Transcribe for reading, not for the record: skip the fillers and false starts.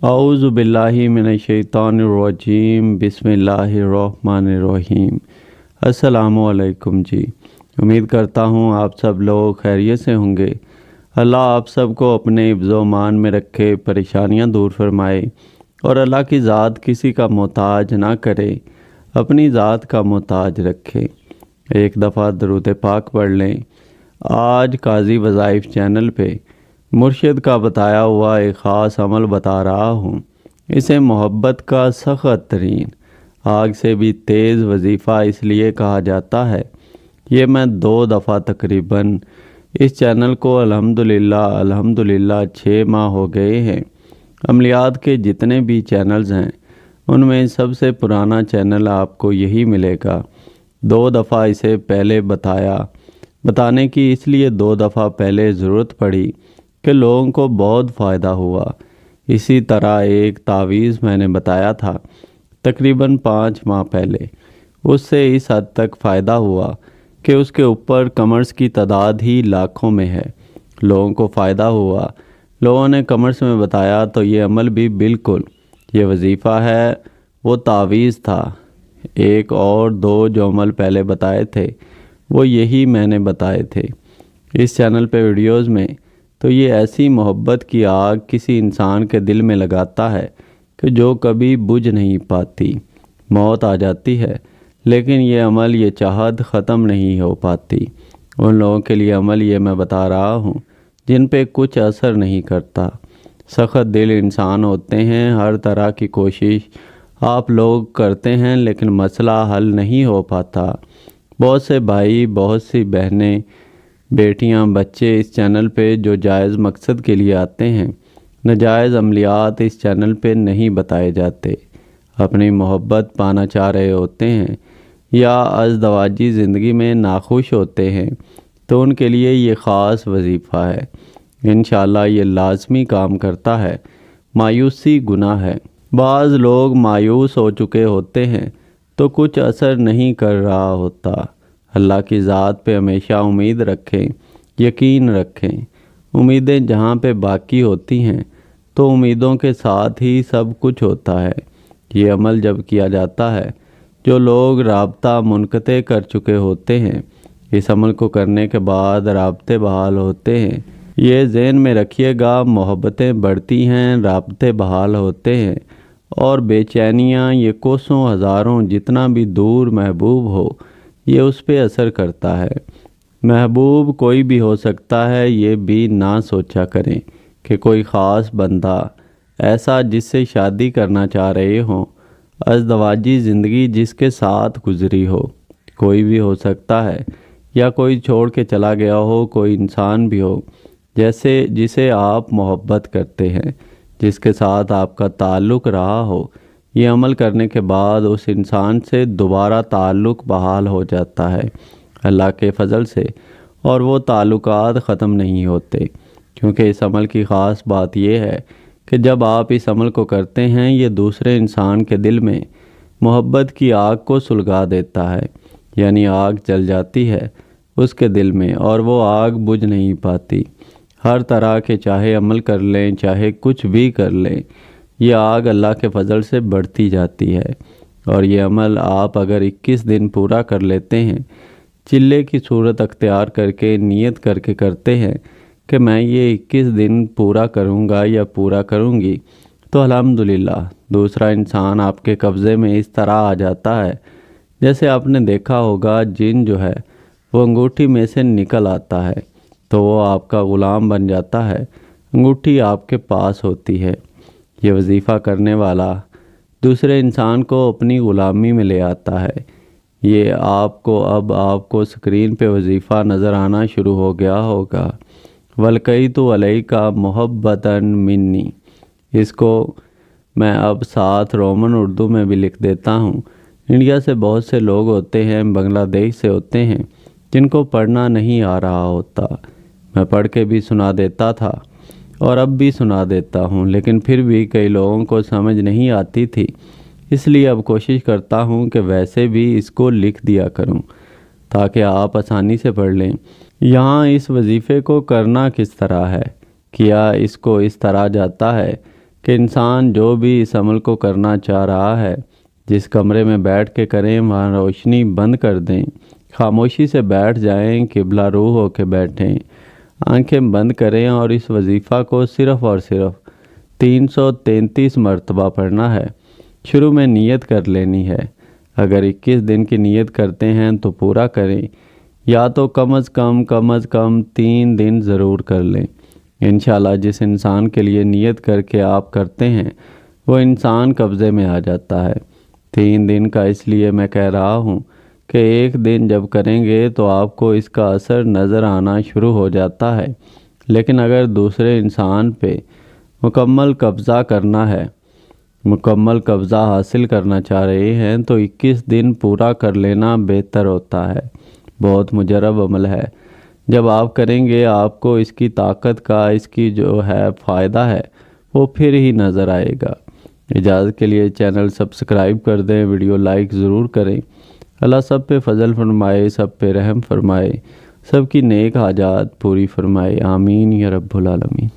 اعوذ باللہ من الشیطان الرجیم بسم اللہ الرحمن الرحیم۔ السلام علیکم جی، امید کرتا ہوں آپ سب لوگ خیریت سے ہوں گے۔ اللہ آپ سب کو اپنے حفظ و امان میں رکھے، پریشانیاں دور فرمائے اور اللہ کی ذات کسی کا محتاج نہ کرے، اپنی ذات کا محتاج رکھے۔ ایک دفعہ درود پاک پڑھ لیں۔ آج قاضی وظائف چینل پہ مرشد کا بتایا ہوا ایک خاص عمل بتا رہا ہوں۔ اسے محبت کا سخت ترین، آگ سے بھی تیز وظیفہ اس لیے کہا جاتا ہے۔ یہ میں 2 دفعہ تقریباً اس چینل کو الحمدللہ 6 ماہ ہو گئے ہیں۔ عملیات کے جتنے بھی چینلز ہیں ان میں سب سے پرانا چینل آپ کو یہی ملے گا۔ 2 دفعہ اسے پہلے بتانے کی اس لیے 2 دفعہ پہلے ضرورت پڑی کہ لوگوں کو بہت فائدہ ہوا۔ اسی طرح ایک تعویذ میں نے بتایا تھا تقریباً 5 ماہ پہلے، اس سے اس حد تک فائدہ ہوا کہ اس کے اوپر کمرز کی تعداد ہی لاکھوں میں ہے۔ لوگوں کو فائدہ ہوا، لوگوں نے کمرز میں بتایا تو یہ عمل بھی بالکل یہ وظیفہ ہے وہ تعویذ تھا۔ ایک اور 2 جو عمل پہلے بتائے تھے وہ یہی میں نے بتائے تھے اس چینل پہ ویڈیوز میں۔ تو یہ ایسی محبت کی آگ کسی انسان کے دل میں لگاتا ہے کہ جو کبھی بجھ نہیں پاتی، موت آ جاتی ہے لیکن یہ عمل، یہ چاہت ختم نہیں ہو پاتی۔ ان لوگوں کے لیے عمل یہ میں بتا رہا ہوں جن پہ کچھ اثر نہیں کرتا، سخت دل انسان ہوتے ہیں، ہر طرح کی کوشش آپ لوگ کرتے ہیں لیکن مسئلہ حل نہیں ہو پاتا۔ بہت سے بھائی، بہت سی بہنیں، بیٹیاں، بچے اس چینل پہ جو جائز مقصد کے لیے آتے ہیں، ناجائز عملیات اس چینل پہ نہیں بتائے جاتے، اپنی محبت پانا چاہ رہے ہوتے ہیں یا ازدواجی زندگی میں ناخوش ہوتے ہیں تو ان کے لیے یہ خاص وظیفہ ہے۔ انشاءاللہ یہ لازمی کام کرتا ہے۔ مایوسی گناہ ہے۔ بعض لوگ مایوس ہو چکے ہوتے ہیں تو کچھ اثر نہیں کر رہا ہوتا۔ اللہ کی ذات پہ ہمیشہ امید رکھیں، یقین رکھیں۔ امیدیں جہاں پہ باقی ہوتی ہیں تو امیدوں کے ساتھ ہی سب کچھ ہوتا ہے۔ یہ عمل جب کیا جاتا ہے، جو لوگ رابطہ منقطع کر چکے ہوتے ہیں، اس عمل کو کرنے کے بعد رابطے بحال ہوتے ہیں۔ یہ ذہن میں رکھیے گا، محبتیں بڑھتی ہیں، رابطے بحال ہوتے ہیں اور بے چینیاں، یہ کوسوں ہزاروں جتنا بھی دور محبوب ہو، یہ اس پہ اثر کرتا ہے۔ محبوب کوئی بھی ہو سکتا ہے، یہ بھی نہ سوچا کریں کہ کوئی خاص بندہ ایسا جس سے شادی کرنا چاہ رہے ہوں، ازدواجی زندگی جس کے ساتھ گزری ہو، کوئی بھی ہو سکتا ہے، یا کوئی چھوڑ کے چلا گیا ہو، کوئی انسان بھی ہو جسے آپ محبت کرتے ہیں، جس کے ساتھ آپ کا تعلق رہا ہو۔ یہ عمل کرنے کے بعد اس انسان سے دوبارہ تعلق بحال ہو جاتا ہے اللہ کے فضل سے، اور وہ تعلقات ختم نہیں ہوتے، کیونکہ اس عمل کی خاص بات یہ ہے کہ جب آپ اس عمل کو کرتے ہیں، یہ دوسرے انسان کے دل میں محبت کی آگ کو سلگا دیتا ہے، یعنی آگ جل جاتی ہے اس کے دل میں اور وہ آگ بجھ نہیں پاتی۔ ہر طرح کے چاہے عمل کر لیں، چاہے کچھ بھی کر لیں، یہ آگ اللہ کے فضل سے بڑھتی جاتی ہے۔ اور یہ عمل آپ اگر 21 دن پورا کر لیتے ہیں، چلے کی صورت اختیار کر کے نیت کر کے کرتے ہیں کہ میں یہ 21 دن پورا کروں گا یا پورا کروں گی، تو الحمدللہ دوسرا انسان آپ کے قبضے میں اس طرح آ جاتا ہے جیسے آپ نے دیکھا ہوگا جن جو ہے وہ انگوٹھی میں سے نکل آتا ہے تو وہ آپ کا غلام بن جاتا ہے، انگوٹھی آپ کے پاس ہوتی ہے۔ یہ وظیفہ کرنے والا دوسرے انسان کو اپنی غلامی میں لے آتا ہے۔ یہ آپ کو سکرین پہ وظیفہ نظر آنا شروع ہو گیا ہوگا، وَلْقَيْتُ عَلَيْكَ مُحَبَّةً مِّنِّي۔ اس کو میں اب ساتھ رومن اردو میں بھی لکھ دیتا ہوں۔ انڈیا سے بہت سے لوگ ہوتے ہیں، بنگلہ دیش سے ہوتے ہیں، جن کو پڑھنا نہیں آ رہا ہوتا۔ میں پڑھ کے بھی سنا دیتا تھا اور اب بھی سنا دیتا ہوں، لیکن پھر بھی کئی لوگوں کو سمجھ نہیں آتی تھی، اس لیے اب کوشش کرتا ہوں کہ ویسے بھی اس کو لکھ دیا کروں تاکہ آپ آسانی سے پڑھ لیں۔ یہاں اس وظیفے کو کرنا کس طرح ہے، کیا اس کو اس طرح جاتا ہے کہ انسان جو بھی اس عمل کو کرنا چاہ رہا ہے، جس کمرے میں بیٹھ کے کریں وہاں روشنی بند کر دیں، خاموشی سے بیٹھ جائیں، قبلہ روح ہو کے بیٹھیں، آنکھیں بند کریں اور اس وظیفہ کو صرف اور صرف 333 مرتبہ پڑھنا ہے۔ شروع میں نیت کر لینی ہے۔ اگر 21 دن کی نیت کرتے ہیں تو پورا کریں، یا تو کم از کم 3 دن ضرور کر لیں۔ انشاءاللہ جس انسان کے لیے نیت کر کے آپ کرتے ہیں وہ انسان قبضے میں آ جاتا ہے۔ 3 دن کا اس لیے میں کہہ رہا ہوں کہ ایک دن جب کریں گے تو آپ کو اس کا اثر نظر آنا شروع ہو جاتا ہے، لیکن اگر دوسرے انسان پہ مکمل قبضہ کرنا ہے، مکمل قبضہ حاصل کرنا چاہ رہے ہیں تو 21 دن پورا کر لینا بہتر ہوتا ہے۔ بہت مجرب عمل ہے۔ جب آپ کریں گے آپ کو اس کی طاقت کا، اس کی جو ہے فائدہ ہے وہ پھر ہی نظر آئے گا۔ اجازت کے لیے چینل سبسکرائب کر دیں، ویڈیو لائک ضرور کریں۔ اللہ سب پہ فضل فرمائے، سب پہ رحم فرمائے، سب کی نیک حاجات پوری فرمائے، آمین یا رب العالمین۔